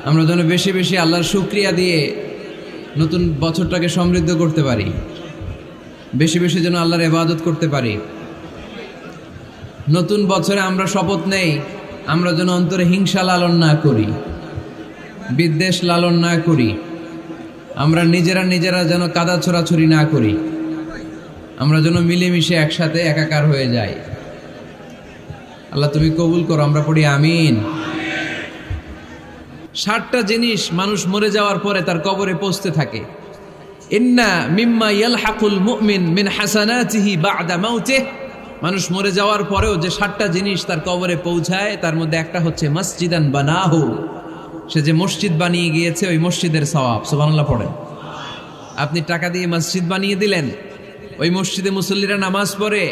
আমরা যেন বেশি বেশি আল্লাহর শুকরিয়া দিয়ে নতুন বছরটাকে সমৃদ্ধ করতে পারি, বেশি বেশি যেন আল্লাহর ইবাদত করতে পারি। নতুন বছরে আমরা শপথ নেই, আমরা যেন অন্তরে হিংসা লালন না করি, বিদ্বেষ লালন না করি, আমরা নিজেরা যেন কাদা ছোড়াছুরি না করি, আমরা যেন মিলেমিশে একসাথে একাকার হয়ে যাই। আল্লাহ তুমি কবুল করো, আমরা পড়ি আমিন। 60টা জিনিস মানুষ মরে যাওয়ার পরে তার কবরে পৌঁছতে থাকে। ইন্না মিম্মা ইয়ালহাকুল মুমিন মিন হাসানাতিহি বা'দা মাউতিহি, মানুষ মরে যাওয়ার পরেও যে 60টা জিনিস তার কবরে পৌঁছায় তার মধ্যে একটা হচ্ছে মসজিদান বানাহু, সে যে মসজিদ বানিয়ে গিয়েছে ওই মসজিদের সওয়াব। সুবহানাল্লাহ পড়েন। আপনি টাকা দিয়ে মসজিদ বানিয়ে দিলেন, ওই মসজিদে মুসল্লিরা নামাজ পড়ে,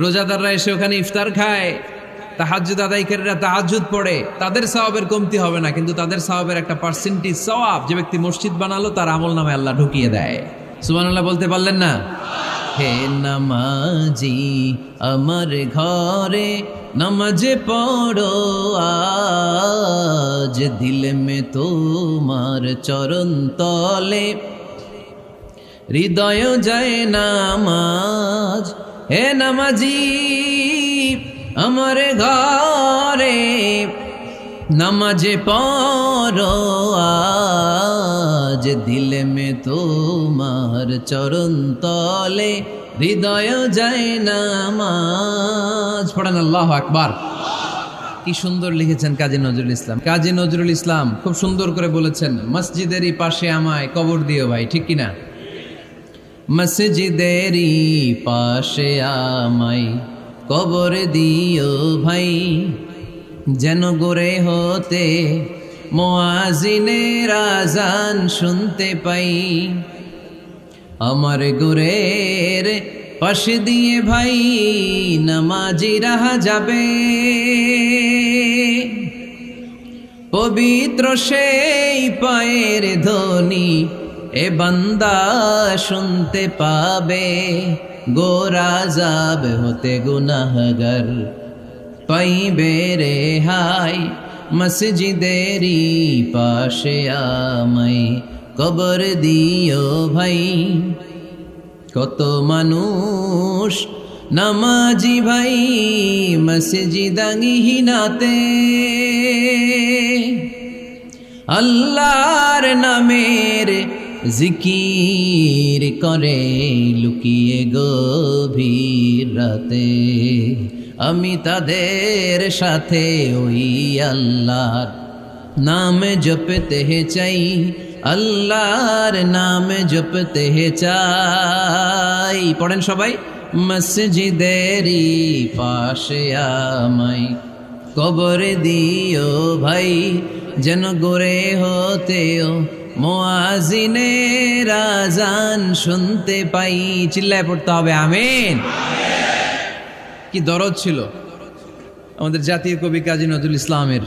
রোজাদাররা এসে ওখানে ইফতার খায়, তাহাজ্জুদ আদায়কারীরা তাহাজ্জুদ পড়ে, তাদের সওয়াবের কমতি হবে না, কিন্তু তাদের সওয়াবের একটা পার্সেন্টেজ সওয়াব যে ব্যক্তি মসজিদ বানালো তার আমলনামায় আল্লাহ ঢুকিয়ে দেয়। সুবহানাল্লাহ বলতে পারলেন না? হে নামাজি আমার ঘরে নামাজ পড়ো আজ, দিল মে তোমার চরণ তলে হৃদয় যায় নামাজ। হে নামাজি আমার ঘরে নামাজ পড়ো আজ, দিল মে তোমার চরণ তলে হৃদয় যায় নামাজ। পড়েন আল্লাহু আকবার। কি সুন্দর লিখেছেন কাজী নজরুল ইসলাম। কাজী নজরুল ইসলাম খুব সুন্দর করে বলেছেন, মসজিদেরই পাশে আমায় কবর দিও ভাই, ঠিক কিনা? মসজিদেরই পাশে আমায় কবর দিও ভাই, যেন গোরে হতে মুয়াজ্জিনের আযান শুনতে পাই। আমার গোরের পাশে দিয়ে ভাই নামাজিরা যাবে, পবিত্র সেই পায়ের ধ্বনি এ বান্দা শুনতে পাবে। গোরা যাব হতে গুনাহগার পাইবে রেহাই, মসজিদেরই পাশে আমায় কবর দিও ভাই। কত মানুষ নামাজি ভাই মসজিদাঙ্গিহীনাতে, আল্লাহর নামের জিকির করে লুকিয়ে গভীর রাতে। আমি তাদের সাথে ওই আল্লাহর নাম জপতে চাই, আল্লাহর নাম জপতে চাই। পড়েন সবাই। মসজিদেরই পাশে আমায় কবর দিও ভাই, যেন গোরে হতেও মুয়াজ্জিনের আযান শুনতে পাই। চিল্লায় পড়তে হবে আমিন। কি দরদ ছিল আমাদের জাতীয় কবি কাজী নজরুল ইসলামের।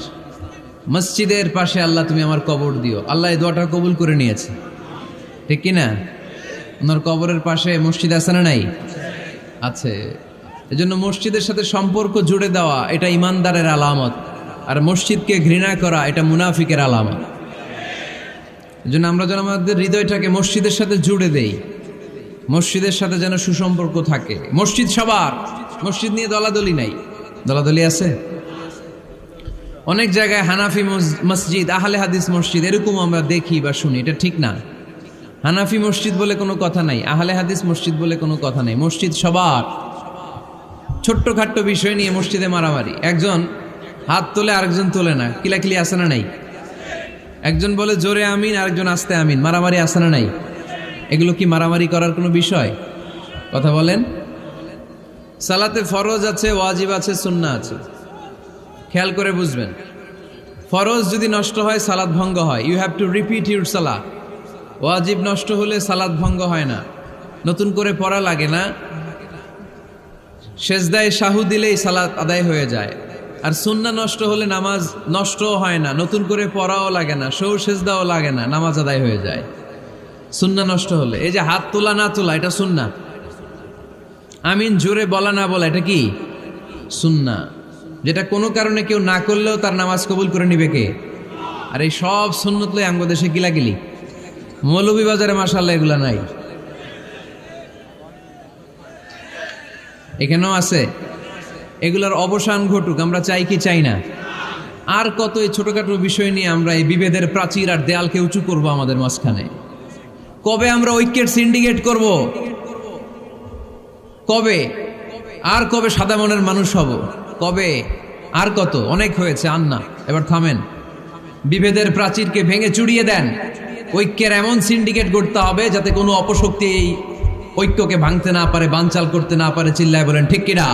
মসজিদের পাশে আল্লাহ তুমি আমার কবর দিও। আল্লাহ এই দোয়াটা কবুল করে নিয়েছে, ঠিক কিনা? ওনার কবরের পাশে মসজিদ আছে না নাই? আছে। এজন্য মসজিদের সাথে সম্পর্ক জুড়ে দেওয়া এটা ইমানদারের আলামত, আর মসজিদকে ঘৃণা করা এটা মুনাফিকের আলামত। এজন্য আমরা যেন আমাদের হৃদয়টাকে মসজিদের সাথে জুড়ে দেই, মসজিদের সাথে যেন সুসম্পর্ক থাকে। মসজিদ সবার, মসজিদ নিয়ে দলাদলি নাই। দলাদলি আছে অনেক জায়গায়, হানাফি মসজিদ, আহলে হাদিস মসজিদ, এরকম আমরা দেখি বা শুনি। এটা ঠিক না। হানাফি মসজিদ বলে কোনো কথা নাই, আহলে হাদিস মসজিদ বলে কোনো কথা নাই। মসজিদ সবার। ছোট্টখাট্ট বিষয় নিয়ে মসজিদে মারামারি, একজন হাত তোলে আরেকজন তোলে না, কিলাকিলি আছে না নাই? একজন বলে জোরে আমিন, আরেকজন আস্তে আমিন, মারামারি আছে না নাই? এগুলো কি মারামারি করার কোনো বিষয়? কথা বলেন। সালাতে ফরজ আছে, ওয়াজিব আছে, সুন্নাহ আছে। খেয়াল করে বুঝবেন, ফরজ যদি নষ্ট হয় সালাত ভঙ্গ হয়, you have to repeat your সালাহ। ওয়াজিব নষ্ট হলে সালাত ভঙ্গ হয় না, নতুন করে পড়া লাগে না, সেজদায় সাহু দিলেই সালাত আদায় হয়ে যায়। আর সুন্নাহ নষ্ট হলে নামাজ নষ্টও হয় না, নতুন করে পড়াও লাগে না, সৌ সেজদাও লাগে না, নামাজ আদায় হয়ে যায় সুন্নাহ নষ্ট হলে। এই যে হাত তোলা না তোলা এটা সুন্নাহ, আমিন জোরে বলা না বলা এটা কি সুন্নাহ, যেটা কোনো কারণে কেউ না করলেও তার নামাজ কবুল করে নিবে কে? আর এই সব সুন্নত লই আঙ্গ দেশে কিলাকিলি, মৌলভীবাজারে মাশাআল্লাহ এগুলা নাই, এখানেও আছে। এগুলার অবসান ঘটুক, আমরা চাই কি চাই না? আর কত এই ছোটখাটো বিষয় নিয়ে আমরা এই বিভেদের প্রাচীর আর দেয়ালকে উঁচু করব আমাদের মাঝখানে? কবে আমরা ঐক্যের সিন্ডিকেট করব? কবে? আর কবে সাদা মনের মানুষ হব? কবে? আর কত? অনেক হয়েছে, আর না, এবার থামেন। বিভেদের প্রাচীরকে ভেঙে চুড়িয়ে দেন। ঐক্যের এমন সিন্ডিকেট করতে হবে যাতে কোনো অপশক্তি এই ঐক্যকে ভাঙতে না পারে, বানচাল করতে না পারে। চিল্লায় বলেন ঠিক কিনা?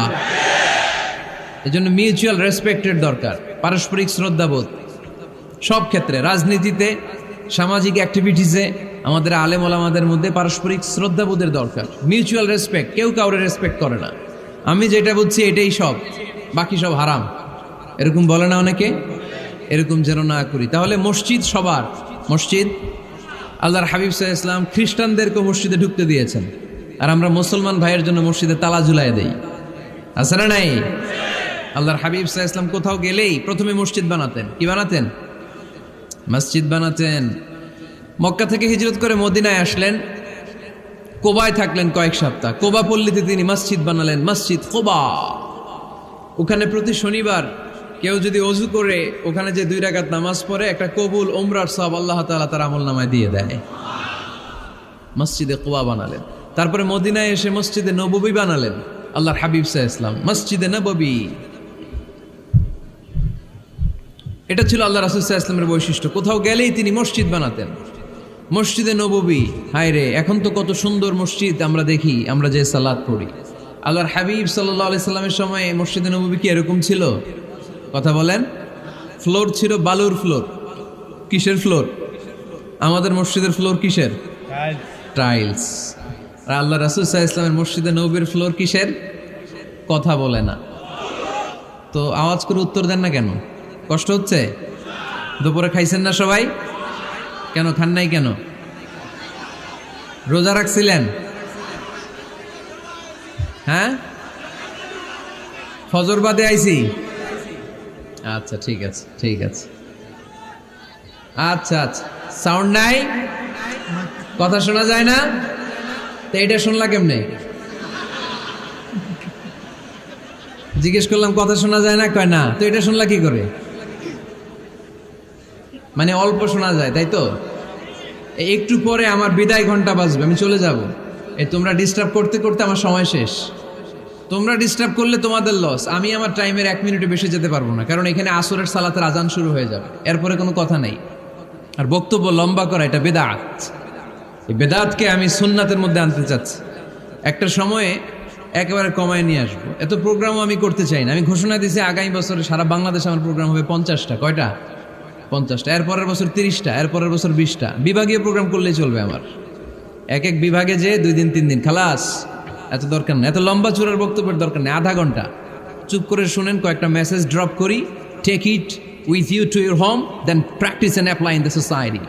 এজন্য মিউচুয়াল রেসপেক্টের দরকার, পারস্পরিক শ্রদ্ধাবোধ সব ক্ষেত্রে, রাজনীতিতে, সামাজিক অ্যাক্টিভিটিসে আমাদের আলেম ওলামাদের মধ্যে পারস্পরিক শ্রদ্ধাবোধের দরকার, মিউচুয়াল রেসপেক্ট। কেউ কাউরে রেসপেক্ট করে না, আমি যেটা বুঝছি এটাই সব, বাকি সব হারাম, এরকম বলে না অনেকে? এরকম যেন না করি। তাহলে মসজিদ সবার, মসজিদ আল্লাহর হাবিব সাল্লাল্লাহু আলাইহি ওয়াসাল্লাম খ্রিস্টানদেরকে মসজিদে ঢুকতে দিয়েছেন, আর আমরা মুসলমান ভাইয়ের জন্য মসজিদে তালা ঝুলাই দেই, আছে না নাই? আল্লাহর হাবিব সাল্লাল্লাহু আলাইহি ওয়াসাল্লাম কোথাও গেলেই প্রথমে মসজিদ বানাতেন। কি বানাতেন? মসজিদ বানাতেন। মক্কা থেকে হিজরত করে মদিনায় আসলেন, কোবায় থাকলেন কয়েক সপ্তাহ। কোবা পল্লীতে তিনি মসজিদ বানালেন, মসজিদ কোবা। ওখানে প্রতি শনিবার কেউ যদি অজু করে ওখানে যে 2 রাকাত নামাজ পড়ে, একটা কবুল উমরার সওয়াব আল্লাহ তাআলা তার আমলনামায় দিয়ে দেয়। মসজিদে কোবা বানালেন। তারপরে মদিনায় এসে মসজিদে নববী বানালেন আল্লাহর হাবিব সাল্লাল্লাহু আলাইহি ওয়াসাল্লাম, মসজিদে নববী। এটা ছিল আল্লাহ রাসূল সাল্লাল্লাহু আলাইহি ওয়াসাল্লামের বৈশিষ্ট্য। কোথাও গেলেই তিনি মসজিদ বানাতেন, মসজিদে নববী। হায় রে, এখন তো কত সুন্দর মসজিদ আমরা দেখি, আমরা যে সালাত পড়ি। আল্লাহর হাবিব সাল্লাল্লাহু আলাইহি সাল্লামের সময় মসজিদে নববী কি এরকম ছিল? কথা বলেন। ফ্লোর ছিল বালুর ফ্লোর। কিসের ফ্লোর? আমাদের মসজিদের ফ্লোর কিসের? টাইলস। আর আল্লাহ রাসূল সাল্লাল্লাহু আলাইহি ওয়াসাল্লামের মসজিদে নববীর ফ্লোর কিসের? কথা বলে না তো আওয়াজ করে উত্তর দেন না কেন? কষ্ট হচ্ছে? দুপুরে খাইছেন না সবাই? কেন খান নাই কেন? রোজা রাখছিলেন? হ্যাঁ, ফজর বাদে আইছি। আচ্ছা ঠিক আছে, ঠিক আছে। আচ্ছা আচ্ছা, সাউন্ড নাই, কথা শোনা যায় না? তো এটা শুনলা কেমনে? জিজ্ঞেস করলাম কথা শোনা যায় না, কয় না। তো এটা শুনলা কি করে? মানে অল্প শোনা যায়, তাই তো? একটু পরে আমার বিদায় ঘন্টা বাজবে, আমি চলে যাব। এই তোমরা ডিস্টার্ব করতে করতে আমার সময় শেষ। তোমরা ডিস্টার্ব করলে তোমাদের লস। আমি আমার টাইমের 1 মিনিটে বেশি যেতে পারবো না, কারণ এখানে আসরের সালাতের আজান শুরু হয়ে যাবে, এরপরে কোনো কথা নেই। আর বক্তব্য লম্বা করা এটা বেদাত। এই বেদাতকে আমি সুন্নাতের মধ্যে আনতে চাচ্ছি। একটা সময়ে একেবারে কমায় নিয়ে আসবো। এত প্রোগ্রামও আমি করতে চাই না। আমি ঘোষণা দিয়েছি আগামী বছরে সারা বাংলাদেশে আমার প্রোগ্রাম হবে 50টা। কয়টা? 50টা। এরপরের বছর 30টা, এরপরের বছর 20টা। বিভাগীয় প্রোগ্রাম করলেই চলবে আমার। এক এক বিভাগে যে 2 দিন 3 দিন খালাস। এত দরকার নেই, এত লম্বা চূড়ার বক্তব্যের দরকার নেই। আধা ঘন্টা চুপ করে শুনেন, কয়েকটা মেসেজ ড্রপ করি, take it with you to your home, then practise and apply in the society.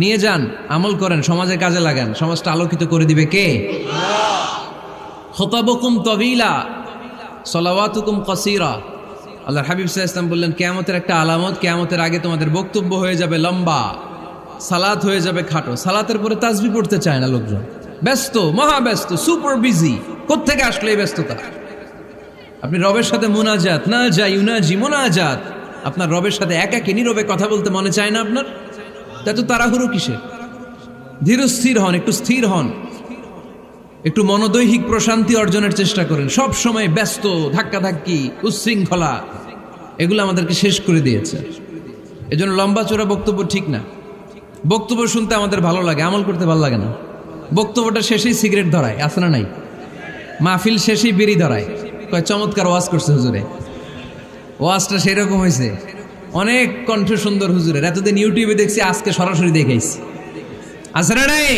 নিয়ে যান, আমল করেন, সমাজে কাজে লাগান। সমাজটা আলোকিত করে দিবে কে? খুতাবুকুম তাবিলা সালাওয়াতুকুম কাসীরা। আল্লাহর হাবিব সাল্লাল্লাহু আলাইহি ওয়াসাল্লাম বললেন, কিয়ামতের একটা আলামত, কিয়ামতের আগে তোমাদের বক্তব্য হয়ে যাবে লম্বা, সালাত হয়ে যাবে খাটো। সালাতের পরে তাসবিহ পড়তে চায় না লোকজন, ব্যস্ত, মহা ব্যস্ত, সুপার বিজি। কোত্থেকে আসলে এই ব্যস্ততা? আপনি রবের সাথে মুনাজাত, না যাই ইউনাজি মুনাজাত, আপনার রবের সাথে একাকী নীরবে কথা বলতে মনে চায় না আপনার? এত তাড়াহুড়ো কিসের? ধীর স্থির হন, একটু স্থির হন, একটু মনোদৈহিক প্রশান্তি অর্জনের চেষ্টা করেন। সব সময় ব্যস্ত, ধাক্কাধাক্কি, উচ্ছৃঙ্খলা, এগুলো আমাদেরকে শেষ করে দিয়েছে। এজন্য লম্বা চোরা বক্তব্য ঠিক না। বক্তব্য শুনতে আমাদের ভালো লাগে, আমল করতে ভালো লাগে না। বক্তব্যটা শেষেই সিগারেট ধরায়, আছে না নাই? মাহফিল শেষেই বিড়ি ধরায়, কয় চমৎকার ওয়াজ করছে হুজুরে। ওয়াজটা সেরকম হয়েছে, অনেক কণ্ঠ সুন্দর হুজুরের। এতদিন ইউটিউবে দেখছি, আজকে সরাসরি দেখাইছি, আছে না নাই?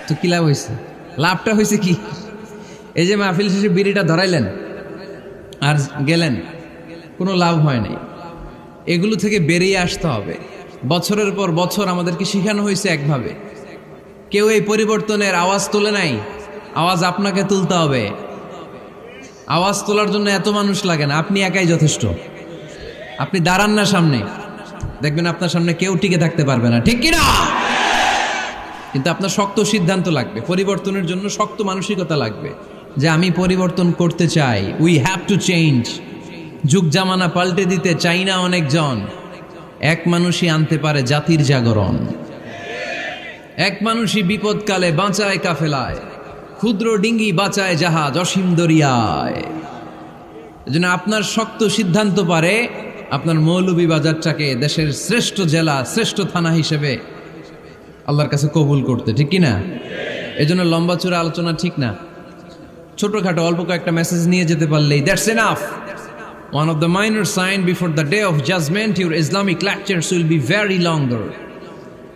তো কি লাভ হয়েছে? লাভটা হয়েছে কি? এই যে মাহফিল শেষে বিড়িটা ধরাইলেন আর গেলেন, কোনো লাভ হয় নাই। এগুলো থেকে বেরিয়ে আসতে হবে। বছরের পর বছর আমাদেরকে শেখানো হয়েছে একভাবে, কেউ এই পরিবর্তনের আওয়াজ তোলে নাই। আওয়াজ আপনাকে তুলতে হবে। আওয়াজ তোলার জন্য এত মানুষ লাগে না, আপনি একাই যথেষ্ট। আপনি দাঁড়ান না সামনে, দেখবেন আপনার সামনে কেউ টিকে থাকতে পারবে না, ঠিক কিনা? কিন্তু আপনার শক্ত সিদ্ধান্ত লাগবে, পরিবর্তনের জন্য শক্ত মানসিকতা লাগবে যে আমি পরিবর্তন করতে চাই। We have to change. যুগ জামানা পাল্টে দিতে চাই না অনেকজন। এক মানুষই আনতে পারে জাতির জাগরণ। এক মানুষই বিপদকালে বাঁচায় কাফেলায়, ক্ষুদ্র ডিঙ্গি বাঁচায় জাহাজ অসীম দরিয়ায়। এজন্য আপনার শক্ত সিদ্ধান্ত পারে আপনার মৌলভীবাজারটাকে দেশের শ্রেষ্ঠ জেলা, শ্রেষ্ঠ থানা হিসেবে আল্লাহর কাছে কবুল করতে, ঠিক কিনা? এজন্য লম্বা চূড়া আলোচনা ঠিক না। ছোটখাটো অল্প কয়েকটা মেসেজ নিয়ে যেতে পারলেই that's enough. One of the minor sign before the day of judgment, your Islamic lectures will be very longer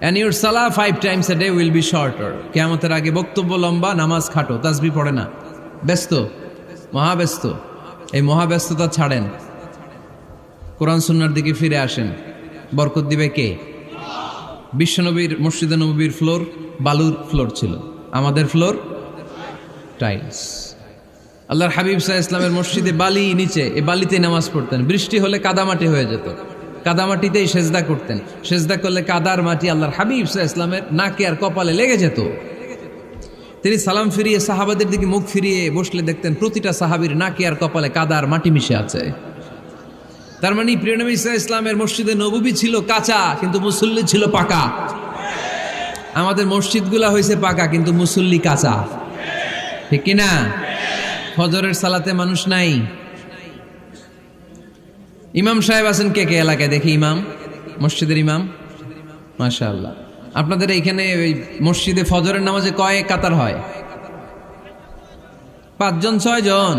and your salah 5 times a day will be shorter. কিয়ামতের আগে বক্তব্য লম্বা, নামাজ খাটো, তাসবিহ পড়ে না, ব্যস্ত, মহাব্যস্ত। এই মহাব্যস্ততা ছাড়েন, কোরআন সুন্নাহর দিকে ফিরে আসেন। বরকত দিবে কে? বিশ্বনবীর মসজিদে নববীর ফ্লোর বালুর ফ্লোর ছিল, আমাদের ফ্লোর টাইলস। আল্লাহর হাবিব সাল্লাল্লাহু আলাইহি ওয়াসাল্লামের মসজিদে বালি নিচে, এই বালিতেই নামাজ পড়তেন। বৃষ্টি হলে কাদামাটি হয়ে যেত, কাদামাটিতেই সেজদা করতেন। সেজদা করলে কাদার মাটি আল্লাহর হাবিব সাল্লাল্লাহু আলাইহি ওয়াসাল্লামের নাকে আর কপালে লেগে যেত। তিনি সালাম ফিরিয়ে সাহাবাদের দিকে মুখ ফিরিয়ে বসলে দেখতেন প্রতিটা সাহাবীর নাকে আর কপালে কাদার মাটি মিশে আছে। তার মানে প্রিয় নবী সাল্লাল্লাহু আলাইহি ওয়াসাল্লামের মসজিদে নববী ছিল কাঁচা, কিন্তু মুসল্লি ছিল পাকা। আমাদের মসজিদগুলা হয়েছে পাকা, কিন্তু মুসল্লি কাঁচা, ঠিক কিনা? ফজরের সালাতে মানুষ নাই। ইমাম সাহেব আছেন কে কে এলাকায়? দেখি ইমাম, মসজিদের ইমাম, মাশাআল্লাহ। আপনাদের এইখানে ওই মসজিদে ফজরের নামাজে কয় কাতার হয়? 5 জন 6 জন?